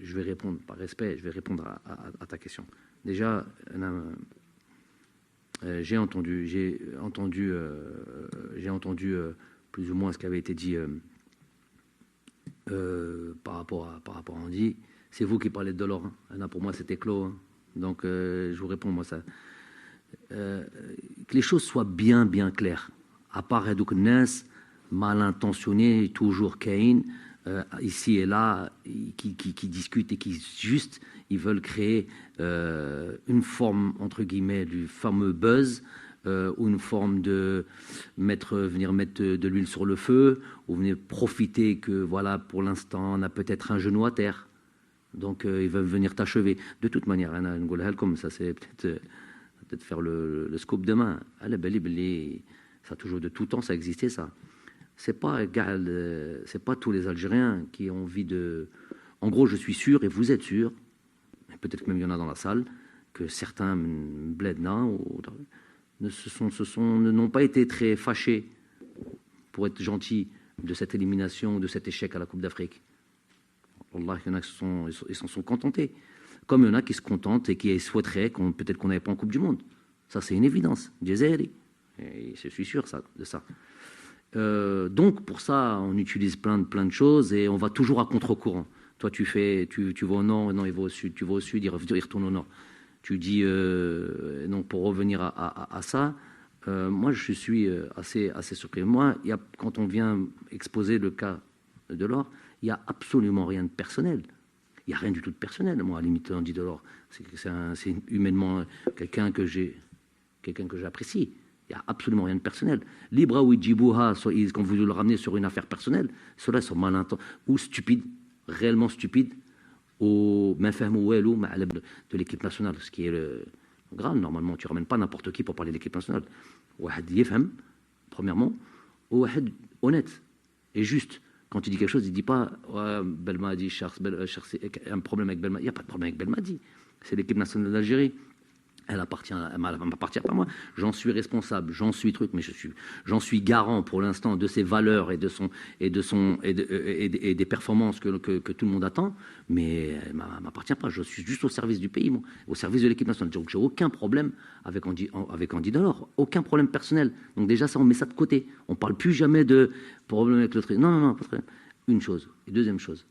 je vais répondre par respect, je vais répondre à ta question. Déjà, j'ai entendu plus ou moins ce qui avait été dit par rapport à Andy. C'est vous qui parlez de Delors. Hein. Pour moi, c'était clos. Hein. Donc, je vous réponds, moi, ça. Que les choses soient bien claires. À part Hadouk Nas, mal intentionné, toujours Cain, ici et là, qui discutent et qui juste, ils veulent créer une forme, entre guillemets, du fameux buzz, ou une forme de venir mettre de l'huile sur le feu, ou venir profiter que, voilà, pour l'instant, on a peut-être un genou à terre. Donc, ils veulent venir t'achever. De toute manière, comme ça, c'est peut-être faire le scope demain. Ça a toujours de tout temps, ça existait, ça. C'est pas tous les Algériens qui ont envie de... En gros, je suis sûr, et vous êtes sûr, et peut-être que même il y en a dans la salle, que certains bledna n'ont pas été très fâchés, pour être gentils, de cette élimination, de cet échec à la Coupe d'Afrique. Allah, il y en a qui s'en sont contentés. Comme il y en a qui se contentent et qui souhaiteraient peut-être qu'on n'avait pas en Coupe du Monde. Ça, c'est une évidence. Djezeri. Et je suis sûr de ça. Donc, pour ça, on utilise plein de choses et on va toujours à contre-courant. Toi, tu vas au nord, non, il va au sud. Tu vas au sud, il retourne au nord. Tu dis, donc pour revenir à ça, moi, je suis assez surpris. Moi, quand on vient exposer le cas de Delors, il n'y a absolument rien de personnel. Il n'y a rien du tout de personnel. Moi, à la limite, on dit Delors, c'est humainement quelqu'un que j'apprécie. Il n'y a absolument rien de personnel. Libra ou Djibouha, quand vous le ramenez sur une affaire personnelle, ceux-là sont mal intentionnés ou stupides, réellement stupides, ou de l'équipe nationale, ce qui est grave. Normalement, tu ne ramènes pas n'importe qui pour parler de l'équipe nationale. Premièrement, ou honnête et juste. Quand il dit quelque chose, il ne dit pas Belmadi, un problème avec Belmadi. Il n'y a pas de problème avec Belmadi. C'est l'équipe nationale d'Algérie. Elle m'appartient pas moi. J'en suis responsable, j'en suis truc, mais j'en suis garant pour l'instant de ses valeurs et des performances que tout le monde attend. Mais elle m'appartient pas. Je suis juste au service du pays, moi, au service de l'équipe nationale. Donc j'ai aucun problème avec Andy Delors, aucun problème personnel. Donc déjà ça, on met ça de côté. On parle plus jamais de problème avec l'autre. Non, pas de problème. Une chose. Et deuxième chose.